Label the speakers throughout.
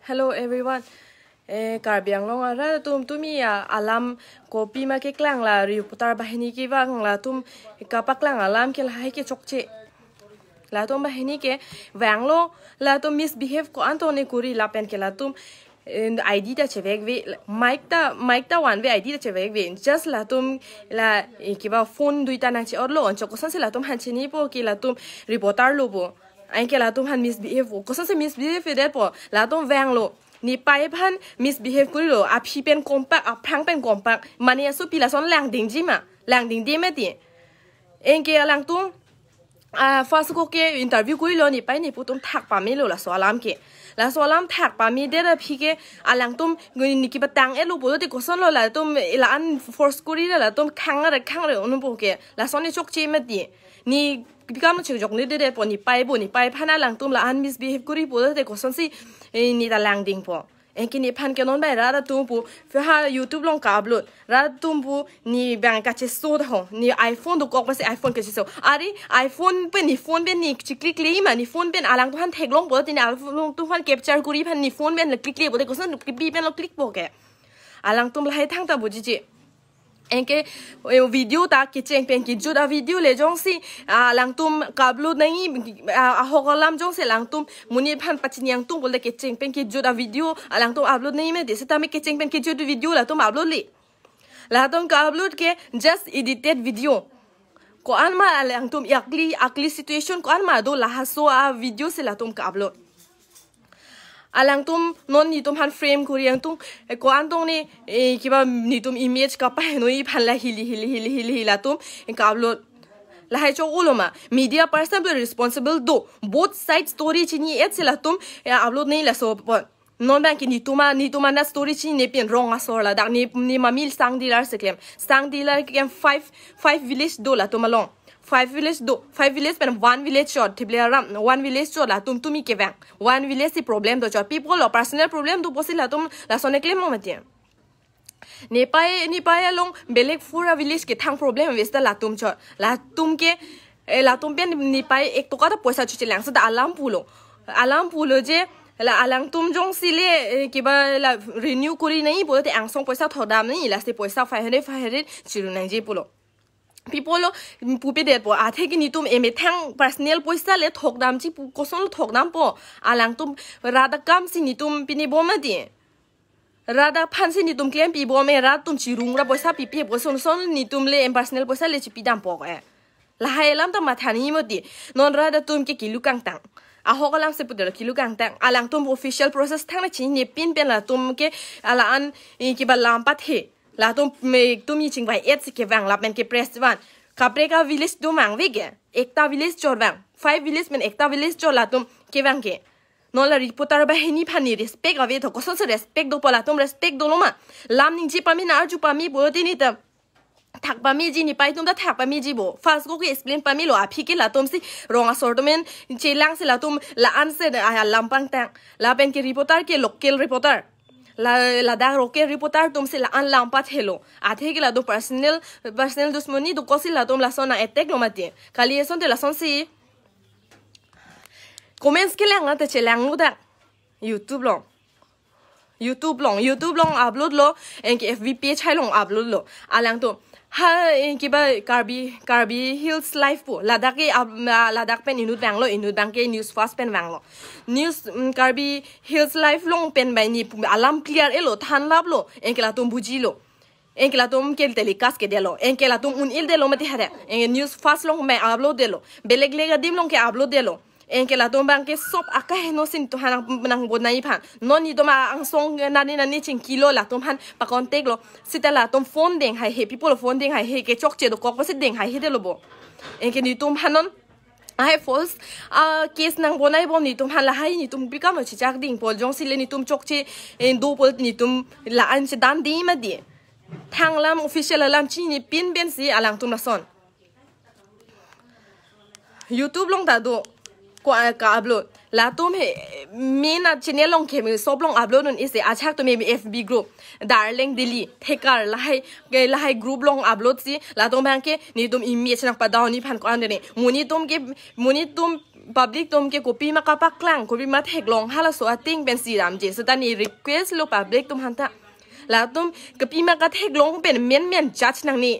Speaker 1: Hello everyone. Karbiang long ara tumi alam kopi ma ke klang la reporter bahini ki wang la kapak lang alam ke lahai ke chokche. La bahini ke wang lo la misbehave ko antone kuri la pen ke la ID da chevek ve mic da one ve ID da chevek ve just la la ke ba phone duita nang chi orlo on chokosan se la hanchini po ki la reporter lo bo anh kia là han misbehave có sao misbehave đấy po là vang lo ni pai pan misbehave kuri lo a phi pen compact a phang pen compact mani su pi la son lang ding ji ma lang ding di me ti anh kia lang first ko ke interview kuri lo ni pai ni pu thak pa mi lo la so alam ke la so alam thak pa mi de ra phi ke alang ni ki batang e lo bo de ko son lo la la an force kuri la khang re onu po ke la son ni chok chi me ti ni Bigam chok ni de po ni pai phana lang la an misbehave kuri po de ko son si ni da lang ding po en ki ni phan ke non bai ra pu fe ha YouTube long ka upload ra pu ni bang ka che so da ni iPhone do ko pa se iPhone ke so ari iPhone pe ni phone pe ni click li ma ni phone pe alang han thek long po ti ni long han capture kuri phan ni phone pe click li po de ko son bi pe lo click po ke alang la hai thang ta bu ji Enke video ta kicheng pen ki juda video le jong si lang kablu nai hogolam jong se lang muni phan pachiniang bol de kicheng pen ki juda video lang upload nai me dese ta me kicheng pen ki juda video la upload li la ka upload ke just edited video ko an ma lang akli situation ko an ma do la haso video se la ka upload alang non ni han frame kuri ang ko antong ni kiba ni image ka pa noi phan la hili la ka upload la hai cho uloma media person be responsible do both side story chini et se la upload nei la so non bank ni na story chini ne pen wrong asor la dak ni mamil sang dealer se claim sang dealer kem 5 village do la long 5 village pen 1 village shot thible ram 1 village shot la tumi ke vang 1 village si problem do cho people or personal problem do posi la la sone claim mo mate ni pai long belek fura village ke thang problem westa la cho la ke la pen ni pai ek to ka paisa chu lang sa da alam pulo je la alang jong sile ke ba la renew kuri nai bo te ang song paisa thodam ni la se paisa 500 chiru nang je pulo people pupe de po athe ki ni eme thang personal poisa le thokdam chi koson thokdam po alang rada kam si ni pini boma di rada phan si ni claim pi bome ra chi rung ra poisa pi pi poson son ni le personal poisa le chi pidam po la hailam ta mathani mo di non rada ke kilu kang tang a hogalam se pudel kilu kang tang alang official process thang na chi ni pin pen la ke ala an ki ba lampat he la tumi chingwai et ke wang la pen ke press wan kapre ka village do mang vege ekta village chor wang 5 village men ekta village chor la ke wang ke non la reporter ba heni phani respect ave to ko so respect do pala respect do loma lam ning ji pami na ju pami bo ti ni ta thak pami ji ni pai da thak pami ji bo first go ke explain pami lo aphi ke la si ronga sortment chelang se la la an se lampang tang la pen ke reporter ke local reporter la da roke reporter se la an lampat hello athe ke la do personal dusmoni do kosi la la sona attack no mate kali son de la son si comments ke lang ta chelang lu da YouTube long upload lo en ke FB page hai long upload lo alang ha en ke ba Karbi Hills live po ladak pen inut bang ke news fast pen wang lo news Karbi Hills live long pen bai ni alam clear elo than lab lo en ke la buji lo en ke la ke telecast ke de lo en ke la un il de lo mati hare en news fast long me upload de lo beleg lega dim long ke upload de lo en ke la bang ke sop aka no sin to hanang nang bonai phan non ni ma ang song nani ching kilo la han pa contact lo sita la phone ding hai he people phone ding hai he ke chok che do kok pa sit ding hai he de lo bo en ke ni hanon ai false case nang bonai bom ni han la hai ni bikam no chi chak ding pol jong sile ni chok che en do pol ni la an che dan di ma di thang lam official lam chi ni pin ben si alang la son YouTube long ta do ka upload la mina channel long ke sob long upload on is achak to maybe FB group darling delhi thekar la group long upload si la bang ke ni image nang pa down ni phan ko an ne muni ke public tom ke copy ma kapak klang copy ma thek long hala so ating ben siram je so tani request lo public tom hanta la tom copy ma ka thek long ben men judge nang ni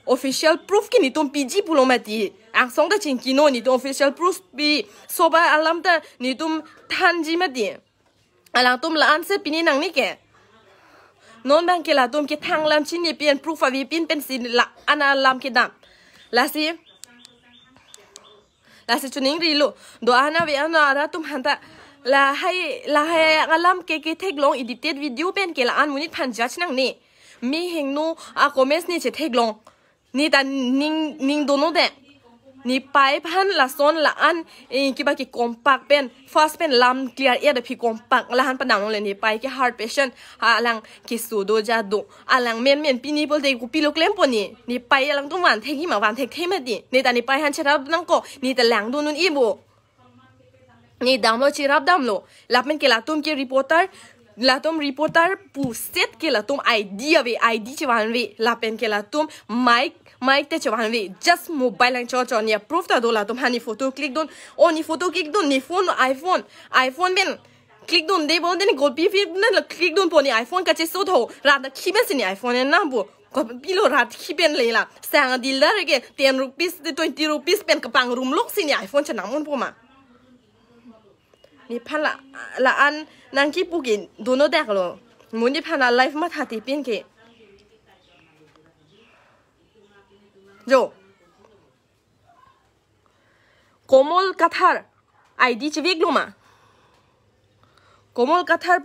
Speaker 1: official proof ki ni tom pg pulomati ang song da chin kino ni tom official proof bi so ba alam ta ni tom thanji ma di alang tom la answer pini nang ni ke non bang ke la tom ke thang lam chin ni pen proof avi pin pen sin la ana lam ke dam la si chuning ri lo do ana ve ana ara tum hanta la hai alam ke thek long edited video pen ke la an munit phan judge nang ni mi heng no a comments ni che thek long ni ta ning dono de ni pai phan la son la an ki ba ki compact pen first pen lam clear air de phi compact la han panang le ni pai ki heart patient alang ki sudo ja do alang men pini bol de ku pilo klem poni ni pai alang tum wan thek hi ma wan thek thema di ni ta ni pai han chara nang ko ni ta lang do nun i bo ni damlo chirap damlo la pen ke la tum ki reporter la tum reporter pu set ke la tum idea ve id chwan ve la pen ke la tum mic te chwan ve just mobile lang cho ni proof ta do la tum hani photo click don ni photo click don ni phone iphone ben click don de bon den gol pi fi na click don poni iphone ka che so tho ra da khi ben sin iphone na bu ko pilo rat khi ben le la sang dil da ke 10 rupees 20 rupees pen ka pang room lok sin iphone cha namon po ma ni phan la an nang ki pukin dono dak lo mun ni phan la live ma thati pin ke jo komol kathar id chivik lo ma komol kathar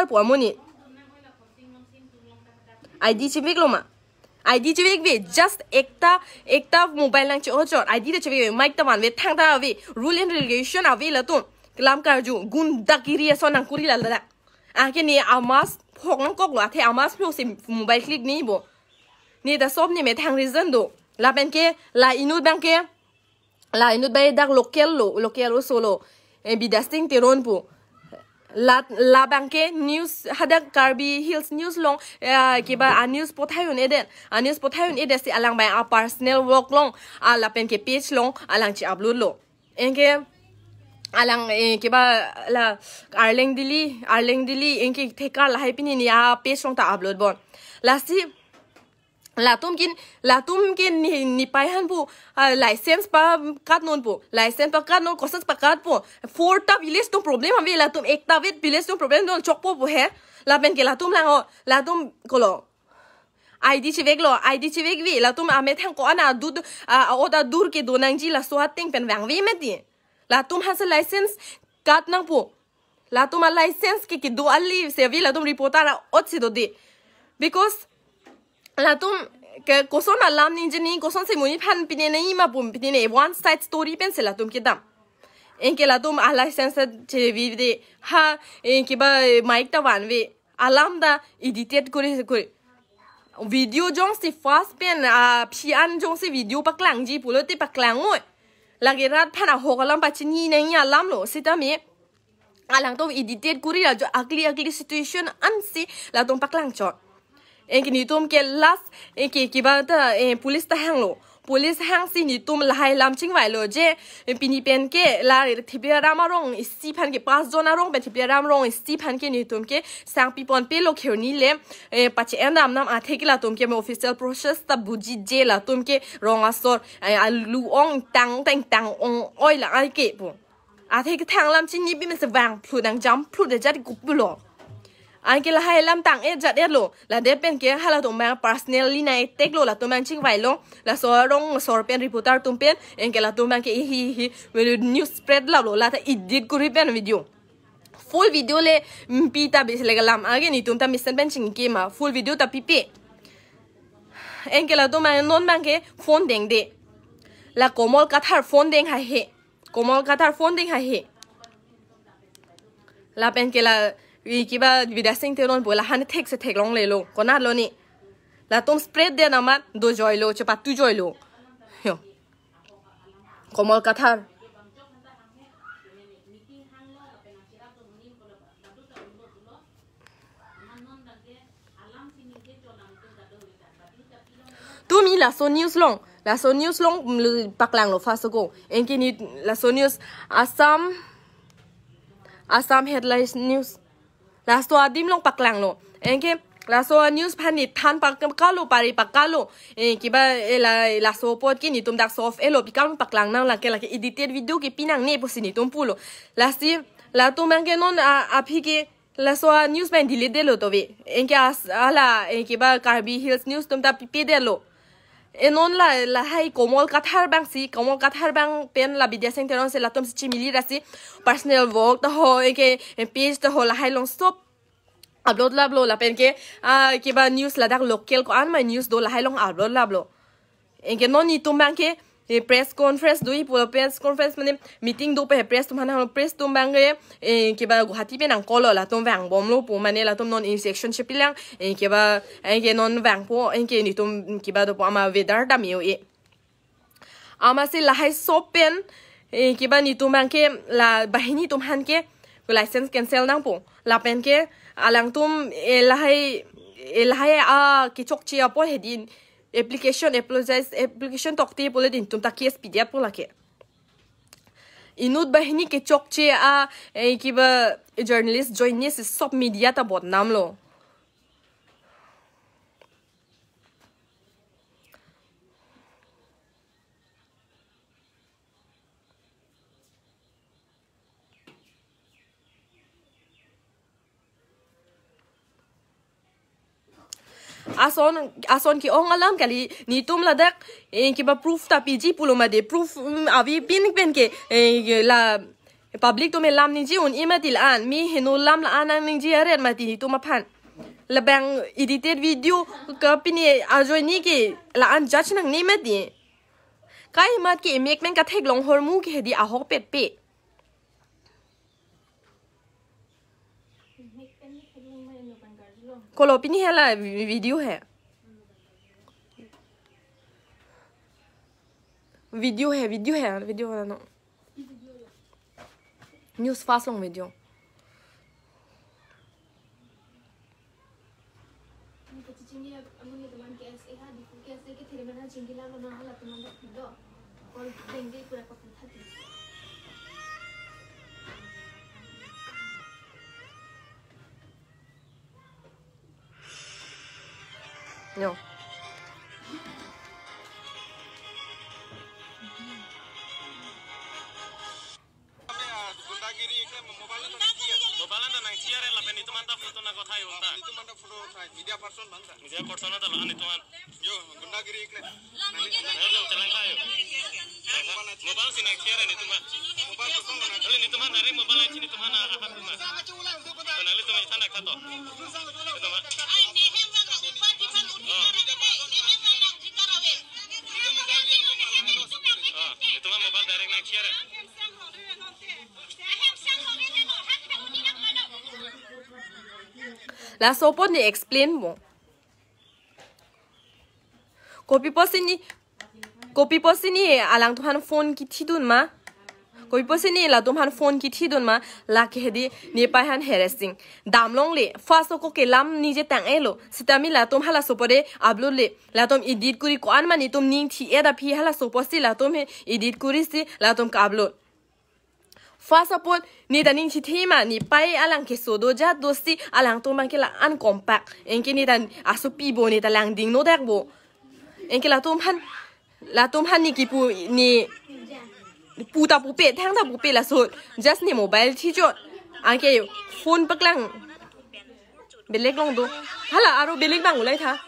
Speaker 1: pu amoni id chivik lo ma id chivik ve just ekta mobile lang cho id de chivik mic ta man ve thang ta ve rule and regulation ave la tu lam kar ju gun dakiri so nang kuri la la a ke ni amas phok nang kok lo the amas phok sim mobile click ni bo ni da sob ni me thang reason do la ben ke la inut bang ke la inut bay dak local solo e bidasting teron pu la banke news hada Karbi Hills news long kiba a news pothayun eden si alang bay a personal work long ala pen ke page long alang chi upload lo enke alang kiba la arleng dili enke theka la haipini ni a page long ta upload bon la si latum kin ni pai han bu license pa kat non bu license pa kat non kosas pa kat bu for ta village to problem ave latum ekta vet village to problem don chok po bu he la ben ke latum lang latum kolo id chivek vi latum ame thang ko ana dud oda dur ke donang ji la swating pen wang vi meti latum has a license kat nang bu latum a license ke do ali se vi latum reporter otsi do de because latum ke koson alam ninjini koson se muni phan pine nei ma bum pine one side story pen se latum ke dam enke latum a license che vi de ha enke ba mic ta wan ve alam da edited kore video jong si fast pen pian jong si video paklang ji pulote paklang oi lagi rat phan a hokalam pa chini nei alam lo sitami alang to edited kuri la jo ugly situation ansi latum paklang chot enki ni tum ke last enki kiba ta police ta hang lo police hang si ni tum lahai lam ching wai lo je pini pen ke la thibia ramarong isi phan ke pas zona rong pe thibia ramrong isi phan ke ni tum ke sang pi pon pe lo khoni le pache endam nam a thekila tum ke official process ta buji je la tum ke rong asor lu ong tang ong oi la ai ke bu a thek thang lam chin ni bi me se wang phu dang jam phu de jat ku bu lo anke la hai lam tang jat lo la de pen ke hala to ma personally na tek lo la to man ching vai lo la so rong sor pen reporter tum pen enke la to man ke hi news spread la lo la ta edit kuri pen video full video le pita bis le lam age ni tum ta mission pen ching ke ma full video ta pipe enke la to man non man ke phone deng de la komol kathar phone deng ha he la pen ke la kiba vidasing teron bola han tek se tek long le lo kona lo ni la tom spread de na ma do joy lo che patu joy lo yo komol kathar tumi la so news long la so news long paklang lo fast go engki ni la so news Assam headlines news la so adim long paklang lo engki la so news panit than pakalo pari pakalo kiba la so pot ki ni tum dak soft elo pikam paklang nang la ke edited video ki pinang ne posini tum pulo la si la tum engke non aphi ki la so news ban delete de lo to ve engki ala kiba Karbi Hills news tum ta pi de lo enon la hai komol kathar bang pen la vidya center on se la tom si mili rasi personal work to ho ke page to ho la hai long stop upload la pen ke kiba news la dak local ko an my news do la hai long upload la enke non ni tum bang ke press conference doi press conference mane meeting do pe press tum hana press tum bang ke kiba guhati pe nang kolo la tum bang bom lo pu mane la tum non in section chipilang kiba enke non bang po enke ni tum kiba do ama weather da mi ama se la hai sopen kiba ni tum bang ke la bahini tum han ke license cancel nang po la pen ke alang tum la hai ki chok chia po hedin application tokti pole din tum ta case pdf pola ke inut bahini ke chokche kiba journalist join ni sub media ta bot nam lo ason ki ong alam kali ni tum ladak kiba proof ta pg puloma de proof avi pin ke la public to me lam ni ji un imatil an mi henu lam la an ni ji are ma ti tu ma phan la bang edited video ka pini ajoy ni ke la an judge nang ni ma di kai mat ki mek men ka thek long hormu ke di a hok pet pe कोलो पिनी है ला video है no news fast long video No. La sopo ni explain mo. Kopi posi ni alang tuhan phone ki thidun ma. Kopi posi ni la tuhan phone ki thidun ma la ke hedi ni pa han harassing. Damlong le first ko ke lam ni je tang elo. Sitami la tum hala sopore upload le. La tum edit kuri ko an ma ni tum ning thi eda phi hala soposi la tum edit kuri si la tum ka upload. First upon ni daning chithima ni pai alang ke sodo ja dosti alang to man ke la uncompact enke ni dan asupi bo ni talang ding no dak bo enke la tom han ni ki pu ni pu ta pu pe thang ta pu pe la so just ni mobile thi jo anke phone paklang belek long do hala aro belek bang ulai tha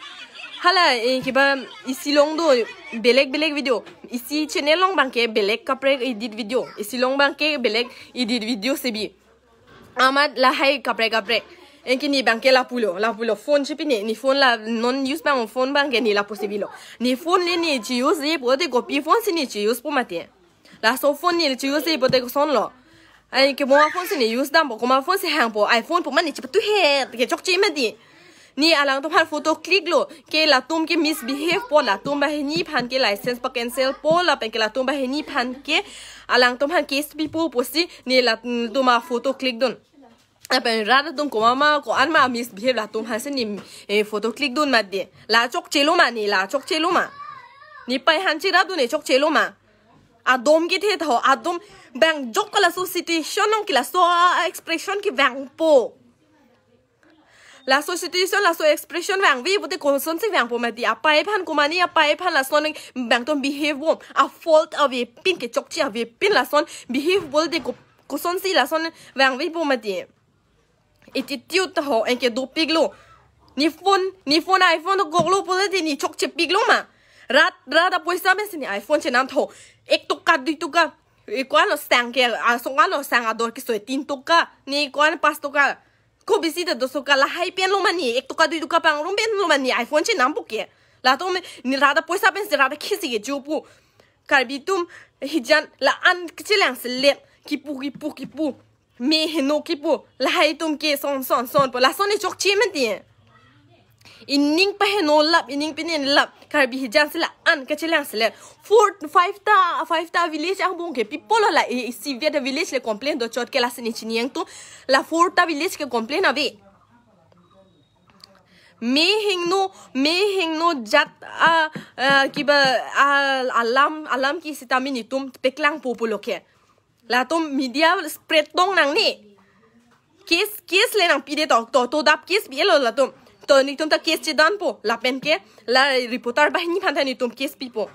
Speaker 1: hala ki ba isi long do belek video isi channel long bang ke belek kapre edit video isi long bang ke belek edit video sebi amad la hai kapre enki ni bang ke la pulo phone chipi ni phone la non use bang phone bang ke ni la possible ni phone ni chi use e pode copy phone si ni chi use po mate la so phone ni chi use e pode ko son lo ai ke mo phone si ni use dam ko ma phone si hang po iphone po man ni chi tu he ke chok chi ma di ni alang to phan photo click lo ke la tum ke misbehave po la tum ba ni phan ke license pa cancel po la pen ke la tum ba ni phan ke alang to phan case pi po si ni la tum ma photo click don apen rada tum ko ma ko an ma misbehave la tum han se ni photo click don ma de la chok chelo ma ni pai han chi ra du ne chok chelo ma adom ki the tho adom bang jok kala so situation nong kila so expression ki bang po la so situation la so expression bang vi bote konson si bang po ma di apai phan kumani apai phan la son bang ton behave bom a fault of a pin ke chok chi ave pin la son behave bol de ko son si la son bang vi po ma di attitude tho en ke do piglo ni phone iPhone to goglo po de ni chok che piglo ma rat da poisa mes ni iPhone che nam tho ek tukka di tukka kwan lo sang ke a songa lo sang ador ki so tin tukka ni kwan pas tukka ko bisi de dosuka la hai pen lo mani ek tukka di tukka pang rum pen lo mani iPhone che nam buke la to me ni rada poisa pen se rada khisi ge jupu karbi tum hijan la an chilang se let ki pu me heno ki pu la hai tum ke son po la son ni chok chi men ti ining pa heno lap ining pinin lap karbi hijan sila an ka chilang sila 5 ta village ang bong ke people la si via de village le complain do chot ke la sini chiniang tu la 4 ta village ke complain ave me hing no jat kiba alam ki sitamini tum peklang populo ke la tum media spread tong nang ni kes le nang pide to dap kes bielo la tum to ni tum ta kes che dan po la pen ke la reporter ba ni phan ni tum kes pipo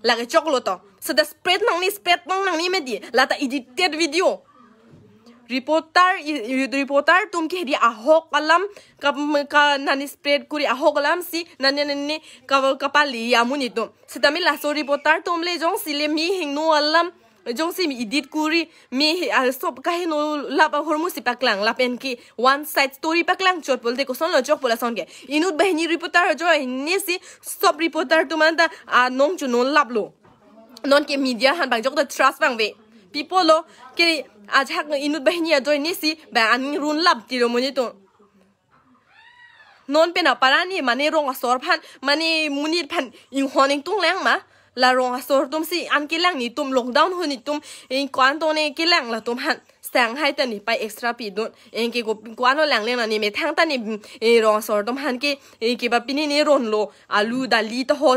Speaker 1: la ke choklo to so the spread nang ni me di la ta edited video reporter tum ke di ahok alam ka nani spread kuri ahok alam si nani ka pali amuni tum setami la so reporter tum le jong si le mi hing no alam jong si mi edit kuri mi sob kahe no la pa hormu si paklang la pen ki one side story paklang chot bolte ko son lo chok pola son ke inut bahini reporter jo ni si sob reporter tu manda nong chu non lablo non ke media han bang jok the trust bang ve people lo ke ajak inut bahini jo ni si ba an run lab ti ro moni to non pena parani mane rong asor phan mane munit phan ing honing tung lang ma la rong asor tum si an kilang ni tum lockdown ho ni tum in kwan to ne kilang la tum han sang hai ta ni pai extra pi don en ke ko kwan lo lang leng na ni me thang ta ni rong asor tum han ke ke ba pini ni ron lo alu da li to ho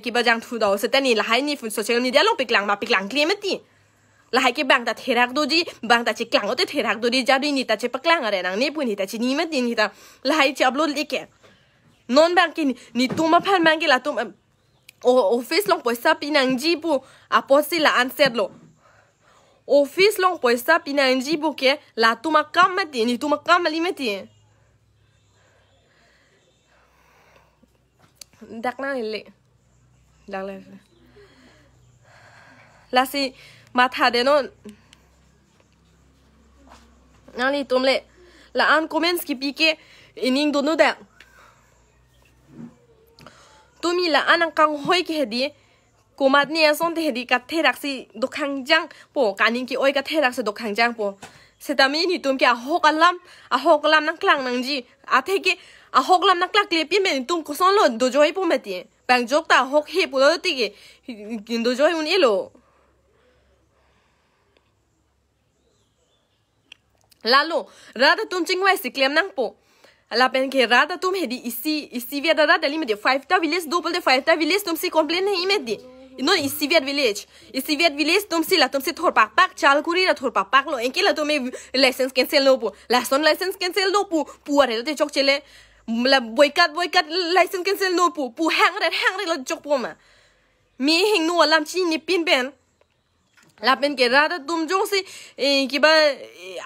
Speaker 1: ke ba jang thu da se ta ni la hai ni social media long piklang ma piklang klemeti la hai ke bang ta therak do ji bang ta chi klang o te therak do di ja ni ta che paklang are nang ni pu ni ta chi ni ma din ni ta la hai chi upload le ke non bang ki ni tum ma phan bang ke la tum office long poisa pinang jibu aposi la anset lo office long poisa pinang jibu ke la tuma kam mati ni tuma kam ali mati dak na le dak le la si matha de no nali tumle la an comments ki pike ining do no da tumi la anang kang hoi ke hedi kumat ni ason te hedi ka therak si dokhang jang po kaning ki oi ka therak si dokhang jang po setami ni tum ke ahok alam nang klang nang ji athe ke ahok lam nak lak le pi men tum ko son lo do joi po meti bang jok ta hok he po lo ti ke do joi un elo lalo rada tum chingwai si klem nang po la pen ke rada tum hedi isi via da rada limit 5 ta village double de 5 ta village tum si complain nahi medi no isi via village tum si thor pak chal kuri la thor pak lo enke la tum license cancel no pu la son license cancel no pu are te chok chele la boycott license cancel no pu hang re la chok pu ma mi hing no lam chi ni pin ben la pen ke rada tum jong si ki ba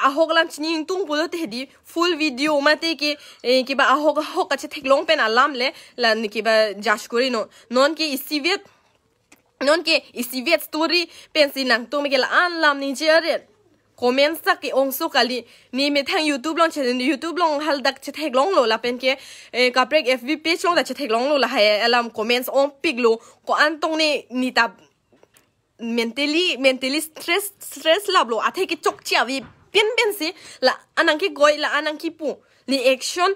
Speaker 1: ahok lam chini tung pulo te di full video ma te ki ba ahok ka che thek long pen alam le la ki ba jash kori no non ke isivet story pen si nang tum ke la an lam ni jere comment sak ke ong so kali ni me thang youtube long hal dak che thek long lo la pen ke ka prek fb page long da che thek long lo la hai alam comments on pig lo ko an tong ni ta mentally stress lablo athe ki chok chia vi pin si la anang ki goi la anang ki pu ni action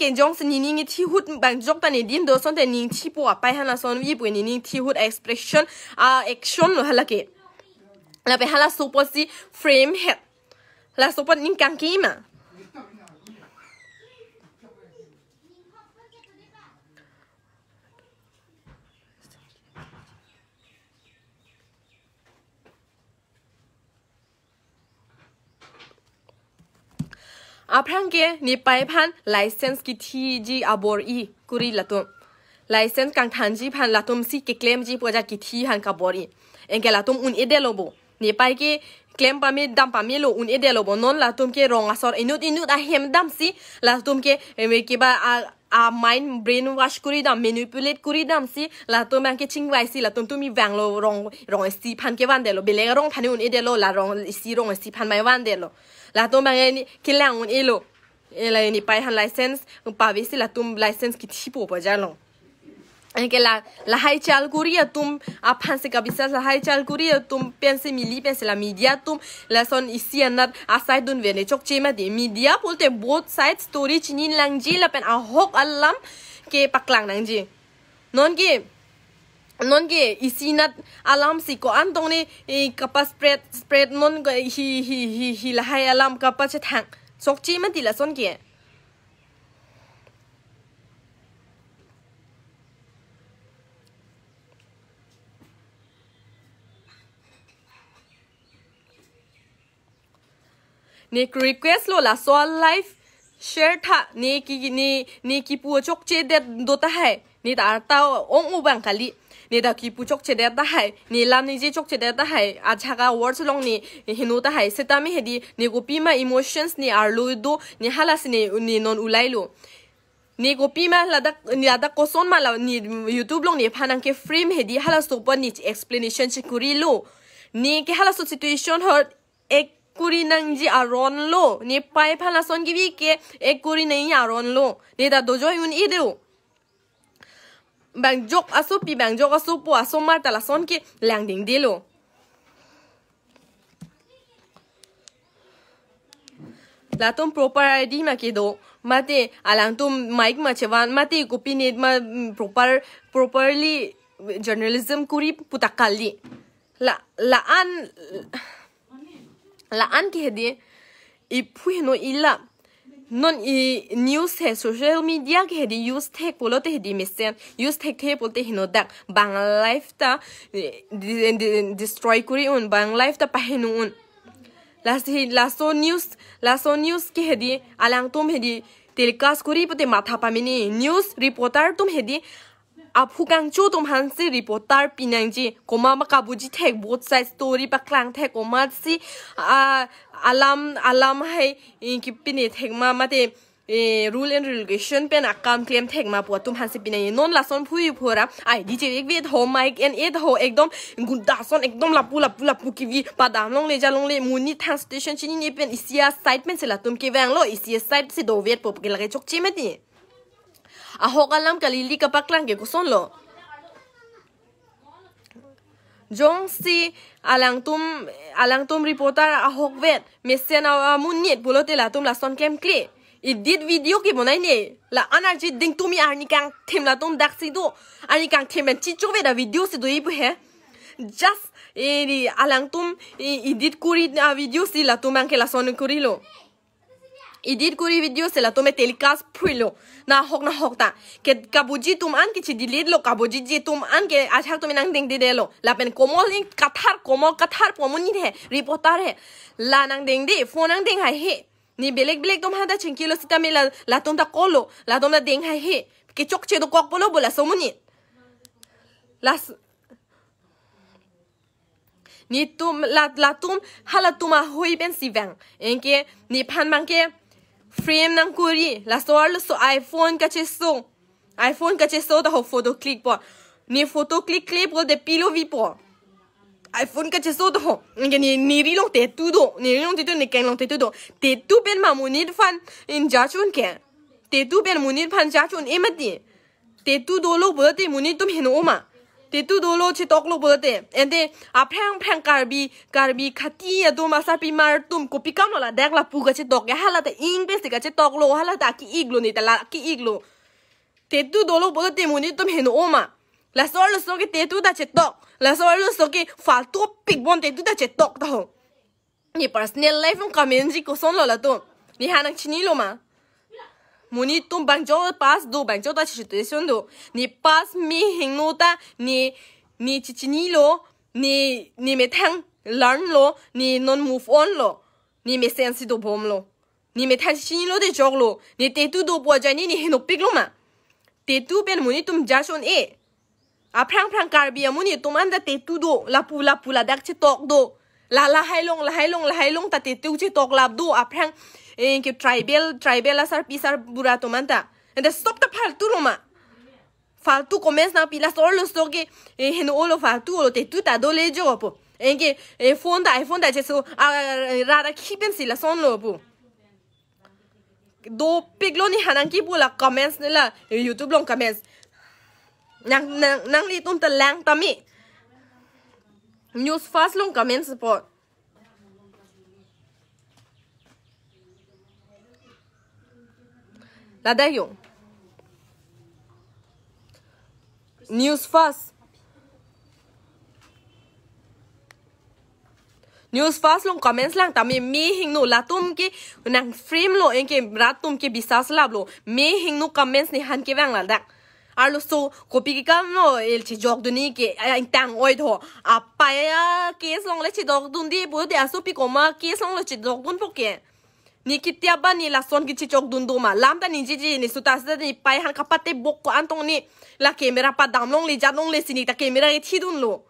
Speaker 1: ke jong se ni thi hut bang jok ta ni din do son te ni thi pu a pai hana son vi pu ni thi hut expression action lo hala ke la pe hala support si frame head la support ning kang ki ma aprang ke ni pai phan license ki thi ji abor I kuri latum license kang than ji phan latum si ke claim ji poja ki thi han ka bori enke latum un ede lobo ni pai ke claim pami dam pami lo un ede lobo non latum ke rong asor inut a hem dam si latum ke ke ba a mind brainwash kuri dam manipulate kuri dam si latum bang ke chingwai si latum tumi wang lo rong si phan ke wan de lo belega rong thani un ede lo la rong si phan mai wan de lo latum bang ni kilang un elo ela ni pai han license pa visi latum license ki thi po ja lo que la hai chal kuria tum apan se kabisa la hai chal kuria tum pense mili pense la media tum la son isi anat aside dun vene chok chema de media polte both sides story chinin langji la pen a hok alam ke paklang nangji non ke isi nat alam si ko antong ni kapas spread non hi la hai alam kapas thang chok chema di la son ke ni request lo la so live share tha ni ki pu chok che de do ta hai ni da ta ong u bang kali ni da ki pu chok che de ta hai ni lam ni je chok che de ta hai a chaga words long ni hinu ta hai setami hedi ni go pi ma emotions ni arlo do ni halas ni non ulai lo ni go pi ma la da ko son ma la ni youtube long ni phanang ke frame hedi halas to pa ni explanation chi kuri lo ni ke halas situation hurt ek kuri nang ji aron lo ni pai phala son gi ke ek kuri nei aron lo ni da dojo yun ideo bang jok aso pi bang jok aso po aso mar ta la son ke lang ding de lo la tom proper id ma ke do mate alang tum mic ma chewan mate copy net ma properly journalism kuri putakali la an ke hedi I pui no illa non I news he social media ke hedi use tech polote hedi mesen use tech he polte hino dak bang life ta destroy kuri un bang life ta pahenu un la so news ke hedi alang tum hedi telecast kuri pote matha pamini news reporter tum hedi apukang chu tum hansi reporter pinangji koma makabuji tek both side story paklang tek koma si alam hai ki pini tek ma mate rule and regulation pen akam claim tek ma po tum hansi pinai non la son phui phora ai dj ek vet ho mic and it ho ekdom gunda son ekdom lapu ki vi padam long le jalong le muni thang station chini ni pen isia side pen sela tum ke wang lo isia side si do vet pop ke lage chok chimeti ahok alam kalili kapaklang ke kuson lo jong si alang tum reporter ahok vet mesen munit bulote la tum la son kem kle edit video ke bonai ne la energy ding tumi arni kang them la tum daksi do arni kang them chi chu vet video si do ibu he just alang tum edit kuri video si la tum ke la son kuri lo edit kuri video se la tome telecast prilo na hok ta ke kabuji tum an ke chi delete lo kabuji ji tum an ke achak tum nang ding de lo la pen komol in komol kathar pomuni the reporter he la nang ding de phone nang ding hai he ni belek tum hada chinkilo sita me la tum ta kolo la tum na ding hai he ke chok che do kok bolo bola somuni las ni tum la tum hala tum a hoi ben sivang enke ni phan mang ke frame nang kuri la soar so iphone ka che so da ho photo click po ni photo click po de pilo vi po iphone ka che so da ho ni ri long te tu do ni ken long te tu do te tu ben ma munit fan in ja chun ke te tu ben munit fan ja chun emati te tu do lo bo te munit tum hin oma te tu do lo che tok lo bo te ende a phang karbi khati ya do ma sa pi mar tum ko pikam la dak la pu ga che tok ya hala ta ing pe se ga che tok lo hala ta ki iglo ni ta la ki iglo te tu do lo bo te munit tum hin oma la so lo so ke te tu da che tok la so lo so ke fa to pik bon te tu da che tok da ho ni personal life un kamenji ko son lo la to ni hanang chini lo ma muni tum bangjo pass do bangjo ta situation do ni pass mi hingnota ni chichini lo ni metang learn lo ni non move on lo ni me sense do bom lo 你没看新lo de jog lo你te tu do po jani ni henok pik lo ma te tu pen muni tum jason e a prang prang karbia muni tum anda te tu do la pu la dak che tok do la hai long ta te tu che tok lap do a prang ke tribal asar pisar bura to manta and stop the faltu lo ma faltu commence na pila solo so ke hen olo faltu lo te tu ta do le jo po enke iPhone da che so rara kipen sila son lo po do piglo ni hanan ki pula comments nila YouTube long comments nang li tum ta lang tami news fast long comments po lada yo news fast long comments lang tami mi hing no latum ki nang frame lo enke ratum ke bisas lab lo mi hing no comments ni han ke wang la dak arlo so kopi ki kam no el chi jok duni ke tang oi tho apa ya ke long le chi dok dun di bu de aso pi koma ke long le chi dok dun poke ni kitia ba ni la son ki chi chok dun do ma lam ta ni ji ni sutas da ni pai han kapate bok ko antong ni la camera pa dam long le jat long le sini ta camera ki thi dun lo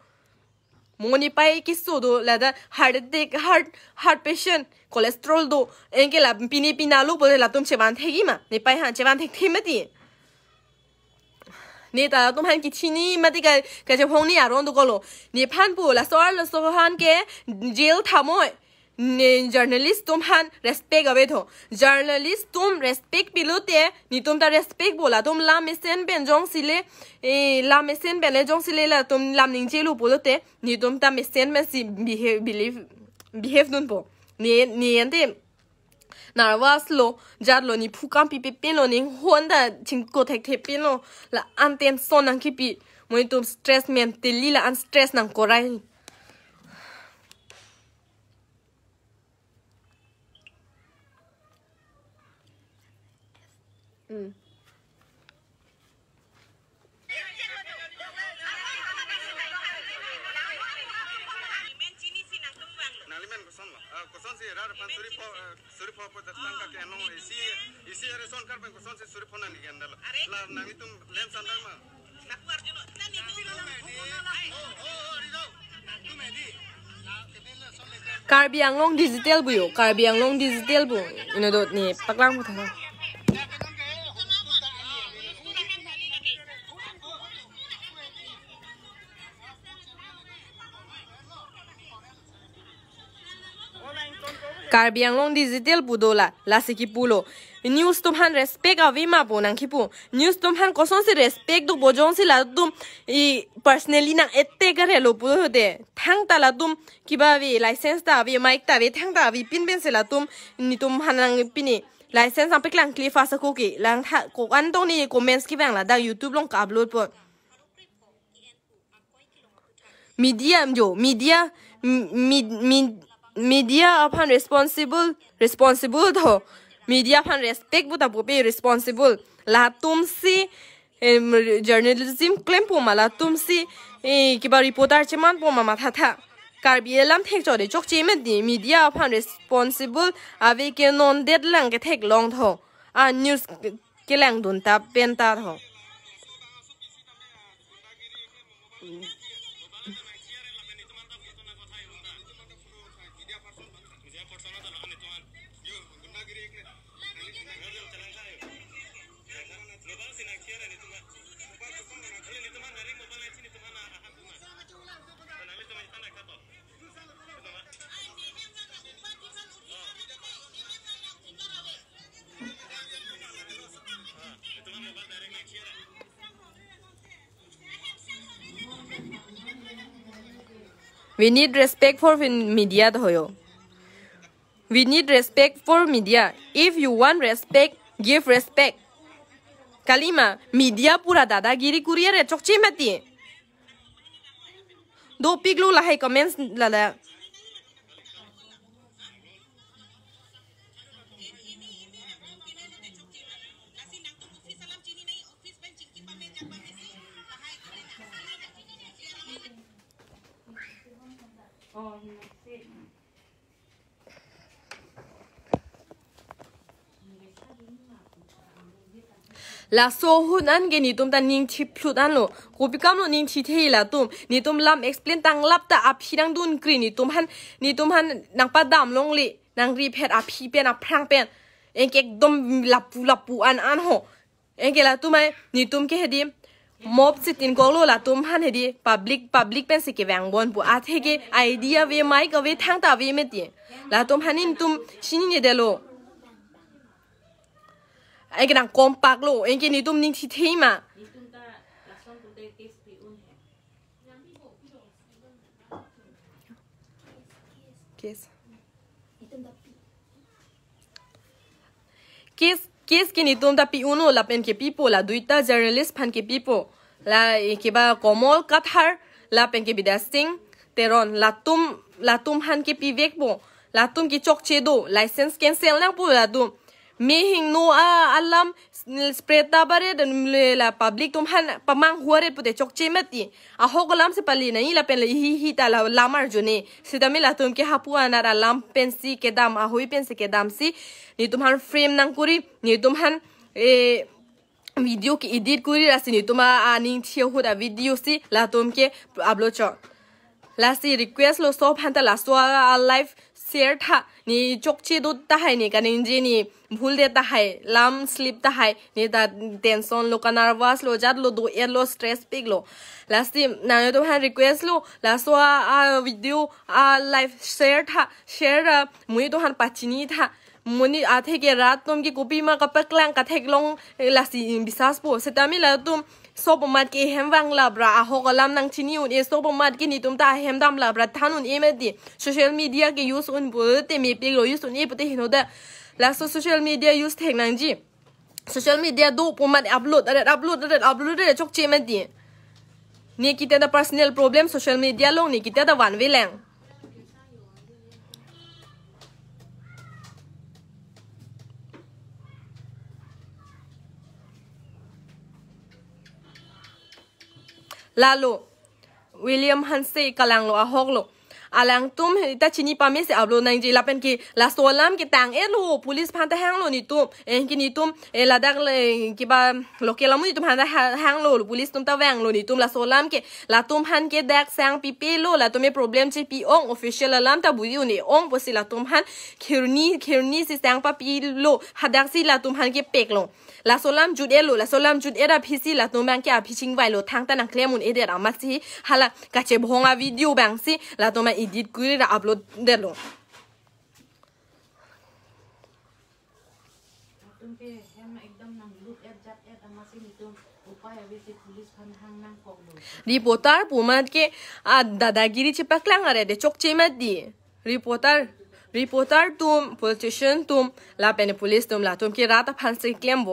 Speaker 1: moni pai ki so do la da heart patient cholesterol do enke la pini lo bo la tum cheban thegi ma ni pai han cheban thek thimati ni ta tum han ki chini ma di ka je phong ni aron do golo ni phan pu la so han ke jail thamoi ne journalist tum han respect abe tho journalist tum respect pilote ni tum ta respect bola tum la mesen ben jong sile la mesen ben le jong sile la tum lam ning che lu pilote ni tum ta mesen men si behave nun po ni ente narwas lo jar lo ni phukam pi pin lo ni honda chingko thek pin lo la anten son nang ki pi moi tum stress mentally la an stress nang korai
Speaker 2: Koson si rar pan suri po datang ka ke no isi are son kar pan koson si suri phona ni gendal la nami tum lem sandar ma naku arjuno nani
Speaker 1: Karbi Anglong digital bu yo Karbi Anglong digital bu ino dot ni paklang bu thang Karbi Anglong digital budola la siki pulo news tum han respect avi ma po nang kipu news tum han koson si respect do bojong si la tum I personally nang ette gare lo pulo de thang ta la tum kiba vi license ta vi mic ta vi thang ta vi pin ben se la tum ni tum han nang pini license am peklang clip fa sa ko ki lang tha ko an tong ni comments ki bang la da YouTube long ka upload po media upon responsible tho media upon respect buta pope responsible la tum si journalism claim po mala tum si kiba reporter cheman po mama tha karbi elam thek chore chok cheme di media upon responsible ave ke non dead lang ke thek long tho a news ke lang dun ta pen ta tho We need respect for media thoyo. We need respect for media. If you want respect, give respect. Kalima, media pura dadagiri kuriere chokchi mati. Do piglu la hai comments la. la so hun an ge ni tum ta ning thi phlut an lo ko pi kam lo ning thi thei la tum ni tum lam explain tang lap ta a phi dang dun kri ni tum han nang pa dam long li nang ri phet a phi pen a phrang pen en ke dom lapu an ho en ke la tum ai ni tum ke hedi mob sit in golo la tum han hedi public pen se ke wang bon bu a the ke idea we mai ka we thang ta we me ti la tum hanin tum sini ne de lo ai cái đang compact lo anh cái này tụm ninh thi thi mà case cái này tụm ta pi uno là pen cái people là duita journalist pan cái people là cái ba Komal Qatar là pen cái bidas sing teron là tụm han cái pi vek bo là tụm cái chok che do license cancel nang po là tụm me hing no alam spread ta bare la public tum han pamang huare pute chokche mati a hogalam se pali na ila pen hi ta la lamar jone sidami la tum ke hapu anara lam pensi ke dam a hoi pensi ke dam si ni tum han frame nang kuri ni tum han video ki edit kuri rasi ni tum aning thio hu da video si la tum ke upload cho la si request lo so phan ta la so live share tha ni chokche do ta hai ni kaning ji ni भूल देता है लाम स्लिप ता है ने दा टेंशन लो का नर्वस लो जात लो दो एर लो स्ट्रेस पिक लो लास्ट ना तो है रिक्वेस्ट लो लास्ट आ वीडियो आ लाइव शेयर मुई तो हन पाचिनी था मुनी आथे के रात तुम की कॉपी मा का पकलांग का थेक लोंग लासी बिसास पो सेतामी ला तुम सोप मात के हेम वांग ला ब्रा आ हो गलाम नंग चिनी उन ए सोप मात के नि तुम ता हेम दाम ला ब्रा थान उन ए में दी सोशल मीडिया के यूज उन बोते मे पिक लो यूज उन ए पते हिनो दा la social media use thek nang ji social media do pomat upload chok che ma di ni kita da personal problem social media long ni kita da wan we lang lalo William Hanse kalang lo a hok lo alang tum ta chini pame se upload nang ji lapen ki la solam ki tang e lo police phan ta hang lo ni tum en ki ni tum e la dak le ki ba local mu ni tum han ta hang lo police tum ta wang lo ni tum la solam ke la tum han ke dak sang pi pe lo la tum e problem che pi ong official alam ta bui ni ong po si la tum han khirni si sang pa pi lo hadak si la tum han ke pek lo la solam jud e lo la solam jud e ra phisi la tum bang ke a phishing vai lo thang ta nang klem mun e de ra ma si hala ka che bhonga video bang si la tum edit kuri ra upload de lo reporter pumat ke dadagiri che paklang are de chok che mat di reporter tum politician tum la pen police tum la tum ke rata phan se claim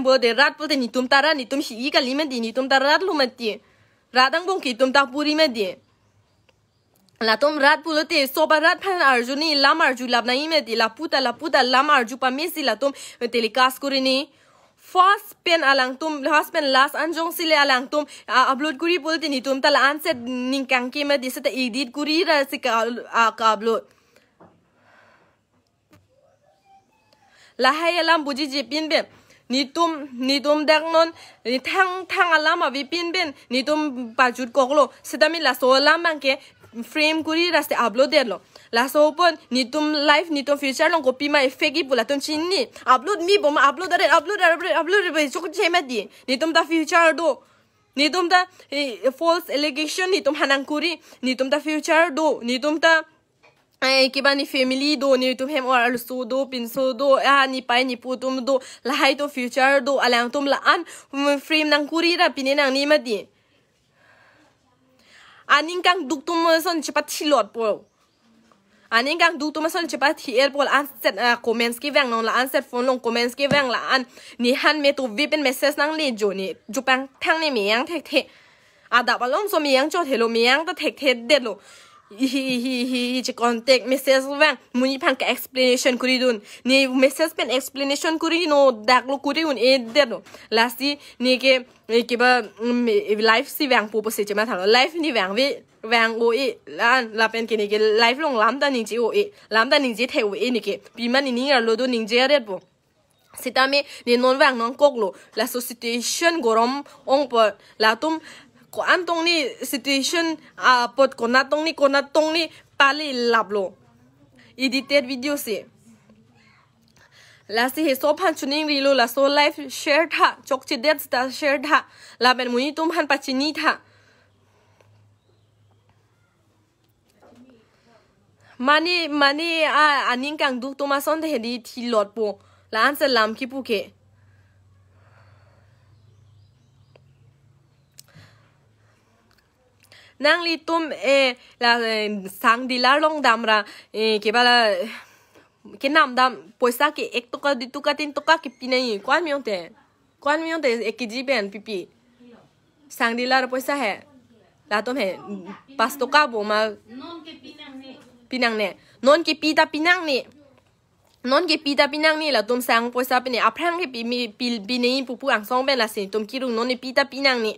Speaker 1: bo de rat pote ni tum tara ni tum hi ka lima di ni tum tarat lu mati radang bong ki tum ta puri ma di la tum rat pulote soba rat phan arjuni lam arju lab na ime di la puta lam arju pa mesi la tum telecast kurini first pen alang tum last pen last anjong sile alang tum upload kuri pulote ni tum ta la anset ningkang ke ma di sa edit kuri ra se ka upload la hay alam buji je pin be ni tum dak non ni thang alam abi pin ben ni tum pajut koklo sedami la so alam bang ke frame kuri raste upload de lo la so pon ni tum live ni tum future long copy ma effect pula tum chin ni upload mi bom upload be chok che ma di ni tum ta future do ni tum ta false allegation ni tum hanang kuri ni tum ta future do ni tum ta ai ki bani family do ni tum hem or so do pin so do ni pai ni pu tum do la hai to future do alang tum la an frame nang kuri ra pin nang ni ma di aning kang duk tum son chepat thilot po aning kang duk tum son chepat thiel pol an set comments ki wang nong la an set phone long comments ki wang la an ni han me to vipen message nang le jo ni jupang thang ni miyang thek ada balom so miyang cho thelo miyang ta thek de lo hi contact message wang muni phan ka explanation kuri dun ni message pen explanation kuri no dak lo kuri un e de lo lasti ni ke ba live si wang po se chema thalo live ni wang o e la pen ke ni ke live long lam da ning ji o e lam da ning ji the o e ni ke pi man ni ngar lo do ning je re po sita me ni non wang nong kok lo la so situation gorom ong po la tum ko antong ni situation pot konatong ni pali lablo edited video se la si he so phan chuning ri lo la so live share tha chokchi det sta share tha la ben muni tum han pachini tha mani aning kang duk tuma son de hedi thi lot po la an salam ki pu ke nang li tum la sang dilar long damra ke bala ke nam dam poisa ke ek to ka di tu ka tin to ka ki pinai kwan mi onte ek ji ben pipi sang dilar poisa hai la tum he pas to ka bo ma pinang ne non ke pita pinang ni la tum sang poisa pe ne aprang ke pi mi pi nei pu pu ang song ben la sin tum kirung non ne pita pinang ni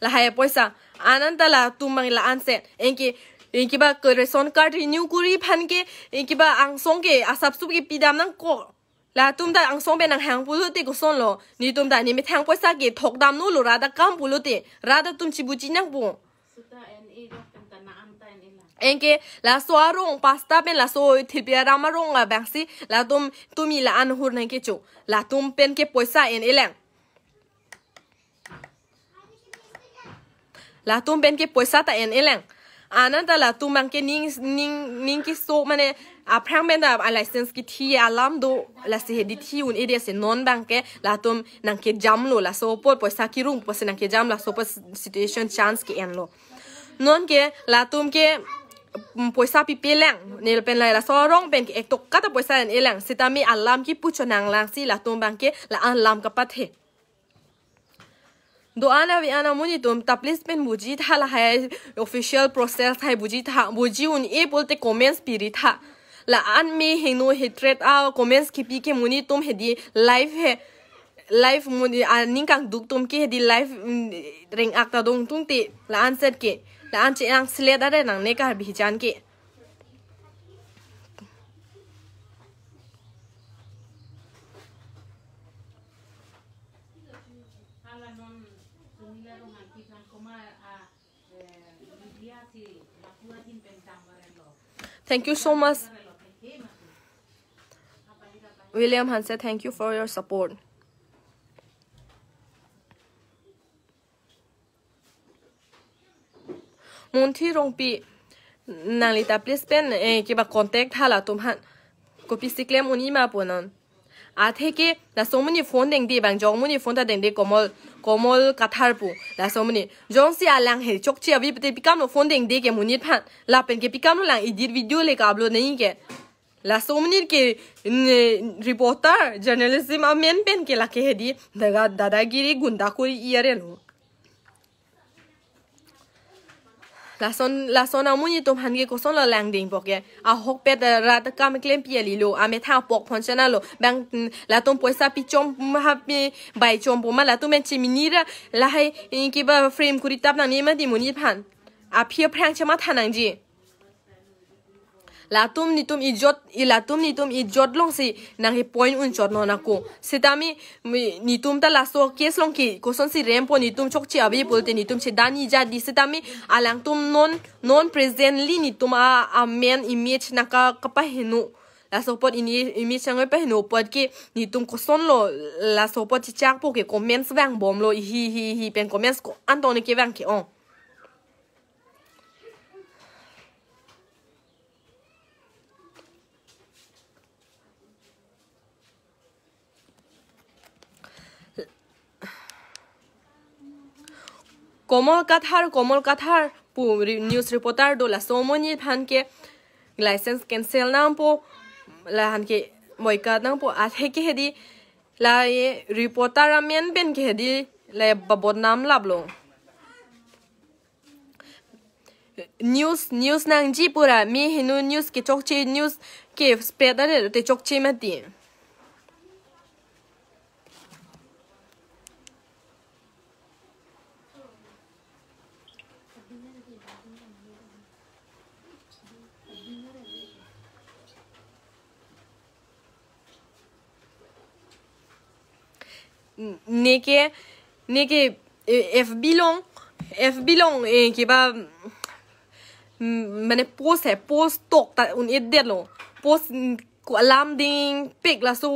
Speaker 1: la hai poisa ananta la tum mang la anse enki ba ke reson card renew kuri phan ke enki ba ang song ke asap su ke pidam nang ko la tum da ang song ben nang hang pu lu te ko son lo ni tum da ni me thang poisa ke thok dam no lo ra da kam pu lu te ra da tum chi bu chi nang bu enke la soarong pasta ben la so thipia ramarong la bangsi la tumi la an hur nang ke chu la tum pen ke poisa en eleng la tum pen ke poisa ta en eleng ananta la tum mang ke ning ki so mane aprang ben da license ki thi alam do la se hedi thi un ede se non bang ke la tum nang ke jam lo la so por poisa ki rung pos nang ke jam la so pas situation chance ke en lo non ke la tum ke poisa pi peleng nel pen la sorong pen ke ek tok kata poisa en elang sitami alam ki pucho nang lang si la tumbang ke la an lam ka pathe do ana vi ana muni tum taplis pen buji tha la hai official process hai buji un e bolte comments spirit tha la an me heno hatred a comments ki pi ke muni tum hedi live muni aning kang duk tum ke hedi live ring akta dong tung te la an set ke la an che ang sle da nang ne ka bi jan ke thank you so much William Hansen thank you for your support Monthi rongpi nalita please pen ke ba contact hala tum han copy siklem uni ma ponan a theke la somuni phone deng de bang jong muni phone ta deng de komol kathar pu la somuni jong si alang he chok chi abi pe pikam no phone deng de ke muni phan la pen ke pikam no lang edit video le ka upload nahi ke la somuni ke reporter journalism amen pen ke la ke hedi daga dadagiri gunda kori iare no la son amuni tum hange ko son la lang ding poke a hok pe da rat kam klem pi ali lo a me tha pok phon chana lo bang la tum poisa pi chom ha pi bai chom po ma la tum en chiminira la hai ki ba frame kuri tap na ni ma di muni phan a phia phrang chama thanang ji la tum ni tum i jot long si nang he point un chot no na ko setami ni tum ta la so case long ki ko son si rem po ni tum chok chi abi bolte ni tum che dani ja di setami alang tum non presently ni tum a men image na ka pa henu la so pot ini image sang pa henu pot ki ni tum ko son lo la so pot chi chak po ke comments wang bom lo hi pen comments ko antone ke wang ke on Komol Kathar pu news reporter do la somoni phan ke license cancel nam po la han ke moika nam po a the ke hedi la ye reporter amen ben ke hedi la babod nam lablo news nang ji pura mi hinu news ke chokche news ke spreader te chokche ma ti नेके FB long कि बा मैंने पोस्ट है पोस्ट तोक ता उन इधर लो पोस्ट को अलार्म डिंग पिक ला सो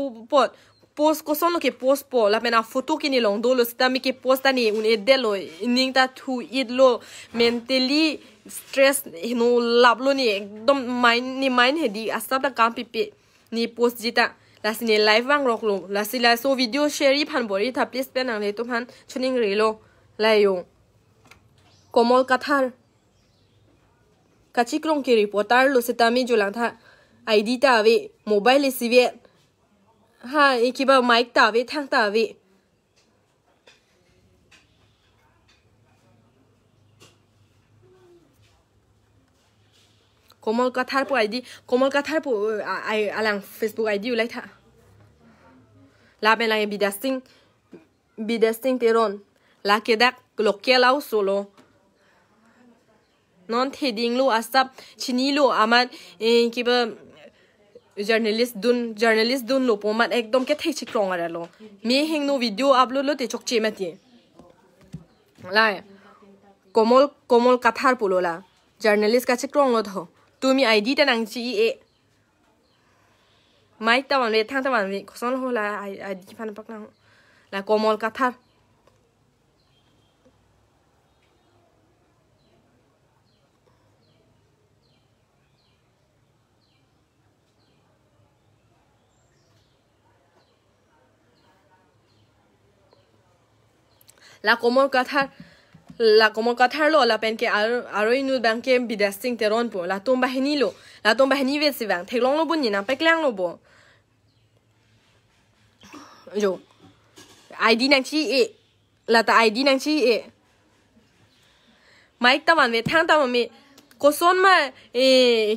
Speaker 1: पोस्ट को सोन लो के पोस्ट पो ला मैंने फोटो की नहीं लोंग दो लो सिता मी के पोस्ट ता नहीं उन इधर लो निंग ता थू इध लो मेंटली स्ट्रेस नो लाभ लो नहीं एकदम माइंड है दी असब ता काम पिपे नहीं पोस्ट जीता लासी ने लाइव वांग रोक लो लासी ला सो वीडियो शेयर ही फान बोरी था प्लीज पे नांग ले तो फान चुनिंग रेलो लायो कोमल कथार कचिक्रों के रिपोर्टर लो सितामी जो लांग था आईडी तावे मोबाइल सिवे हाँ एक बार माइक तावे थांग तावे कोमल कथार पो आईडी कोमल कथार पो अलांग फेसबुक आईडी उलाई था लाबे लागे बिदास्टिंग तेरोन लाके दाक लोकेल आउ सोलो नॉन थेडिंग लो असब चिनी लो आमान किबा जर्नलिस्ट दुन लो पोमत एकदम के थे चिक्रोंग आरा लो मे हेंग नो वीडियो अपलोड लो ते चोकचे मती लाय कोमल कथार पुलोला जर्नलिस्ट का चिक्रोंग लो थो तुमी आईडी ता नंगची ए माइक ता वन वे थांग ता वन वे कोसन हो ला आईडी फान पकना ला कोमल कथार la komo kathar lo la pen ke aro inu bang ke bidasting teron po la tomba heni ve si bang thelong lo bun ni na peklang lo bo jo id nang chi e la ta id nang chi e mic ta wan ve thang ta me koson ma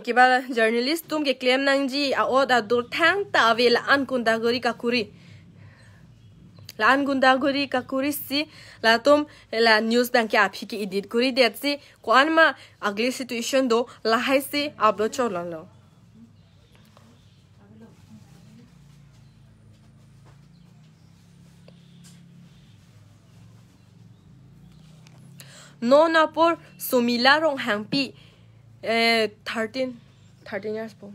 Speaker 1: ke ba journalist tum ke claim nang ji a o da dur thang ta ve la an kun da gori ka kuri लान गुंडा गुरी का कुरिसी ला तुम ला news bank के आप ही की एडिट गुरी देत से कौन मा अगली सिचुएशन दो लाहाई से अपलोड चलन लो नो ना पर सुमिला रोंग हैंपी 13 years po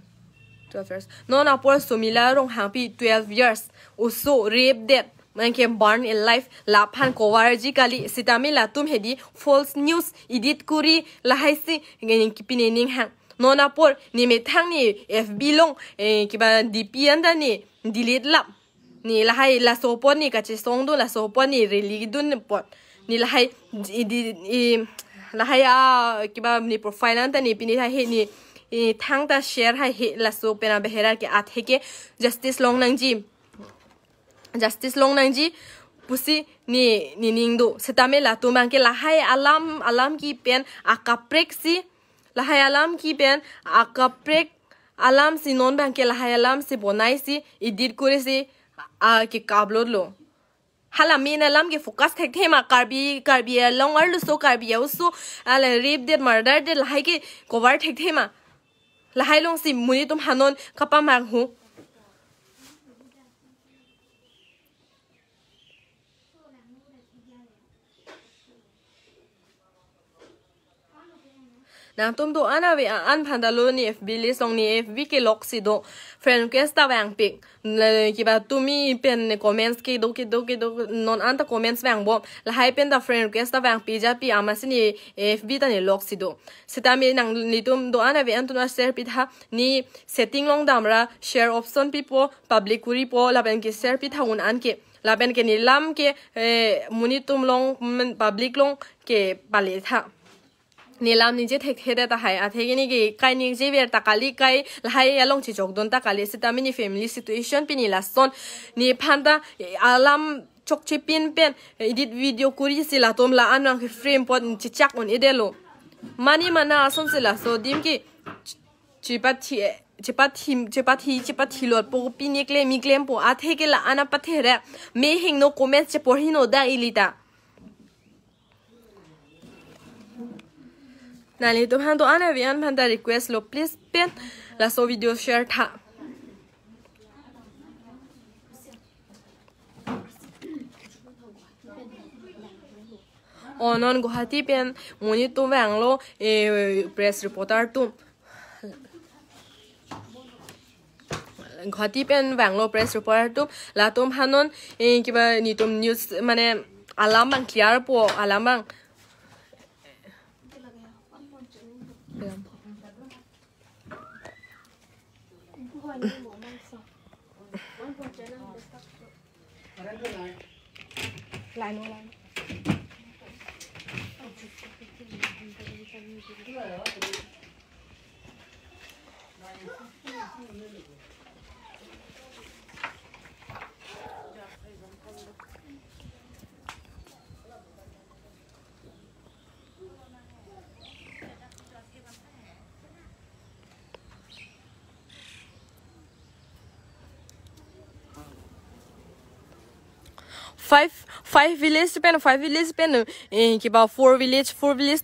Speaker 1: 12 years नो ना पर सुमिला रोंग हैंपी 12 years उसो रेप डेट मैं के बर्न इन लाइफ लाफान कोवारजी काली सितामी ला तुम हेदी फॉल्स न्यूज़ एडिट कुरी लाहाइसी किपिने निंग हैंग नोना पर निमे थांग नि एफबी लोंग किबा डीपी अंदा नि डिलीट लाप नि लाहाई ला सोपन नि काचे सोंग दो ला सोपन नि रिली दुन पट नि लाहाई लाहाई आ किबा नि प्रोफाइल अंदा नि पिनि था हे नि थांग ता शेयर हा हे ला सो पेना बेहरा के आथे के जस्टिस लोंग नंगजी Justice long nang ji pusi ni ningdo setame la tu mang ke lahai alam ki pen akaprek si lahai alam ki pen akaprek alam si non bang ke lahai alam si bonai si edit kore si a ke upload lo hala min alam ke focus thek thema karbi long ar lu so karbi uso ala rape dead murder dead lahai ke cover thek thema lahai long si muni tum hanon kapa mang hu na tum do ana we an phandalo ni FB le song ni FB ke lock si do friend request ta wang pic ki ba tumi pen comments ke do non an ta comments wang bo la hai pen da friend request ta wang pi ja pi ama si ni FB ta ni lock si do sita mi nang ni tum do ana we an tu na share pi tha ni setting long damra share option pi po public kuri po la pen ke share pi tha un an ke la pen ke ni lam ke muni tum long public long ke pale tha नीलाम निजे थे थे ता है आथे गिनी के काई नि जे वेर ताकाली काई लहाई यालोंग छि जोगदोन ताकाली सितामिनी फैमिली सिचुएशन पिनी लासन नि फांदा आलाम चोकचे पेन एडिट वीडियो कुरी सिला तोम ला अनंग फ्रेम पॉट चिचाक उन एदेलो मानी मना आसन सिला सो दिम की चिपाथी लोट पो पिनी क्लेम पो आथे के ला आना पथे रे मे हिंग नो कमेंट चे पढ़िनो दा इलिता Nali tu han to ana vian panda request lo please pen la so video share tha non Guwahati pen muni tum wanglo press reporter tum Guwahati pen wanglo press reporter tum la tum hanon kiba ni tum news mane alam bang clear po alam bang line line five village pen kiba four village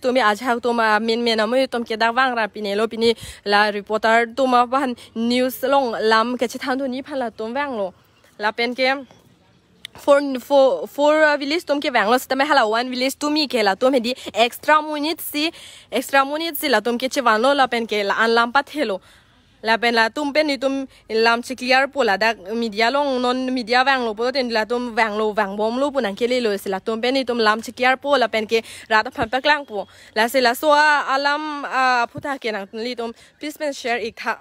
Speaker 1: to me aj ha to ma min amoy tom ke dawang ra pinelo pini la reporter to ma ban news long lam ke chithan to ni phala tom wang lo la pen ke four village tom ke wang lo sta me hala one village to me ke la tom di extra minutes si la tom ke chewan lo la pen ke la an lam pat helo la pen la tum pen ni tum lam chi clear po la da media long non media wang lo po ten la tum wang bom lo punan ke le lo se la tum pen ni tum lam chi clear po la pen ke ra ta phan pa klang po la se la so alam phuta ke nang li tum please pen share ik tha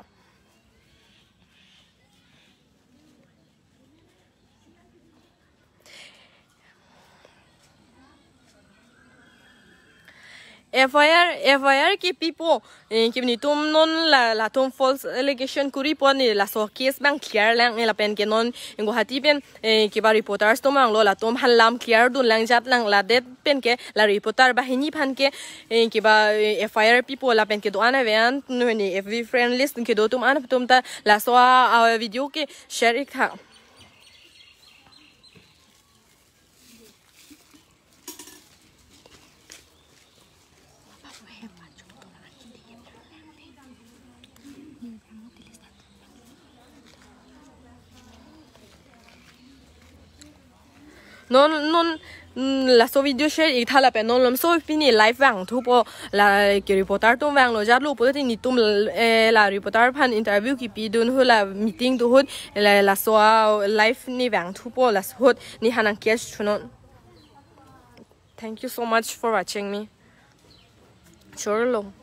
Speaker 1: FIR ke pipo ke ni tum non la tum false allegation kuri po ni la so case bang clear lang la pen ke non Guwahati pen ke ba reporters to mang lo la tum halam clear dun lang jat lang la det pen ke la reporter bahini phan ke ba FIR pipo la pen ke do ana vean ni FV friend list ke do tum ana tum ta la so video ke share ik tha non la so video share ik thala pe non lom so pini live wang thu po la ke reporter tum wang lo jat lo po ti ni tum la reporter phan interview ki pi dun hu la meeting tu hut la so live ni wang thu po la hut ni hanang kes chunon thank you so much for watching me sure lo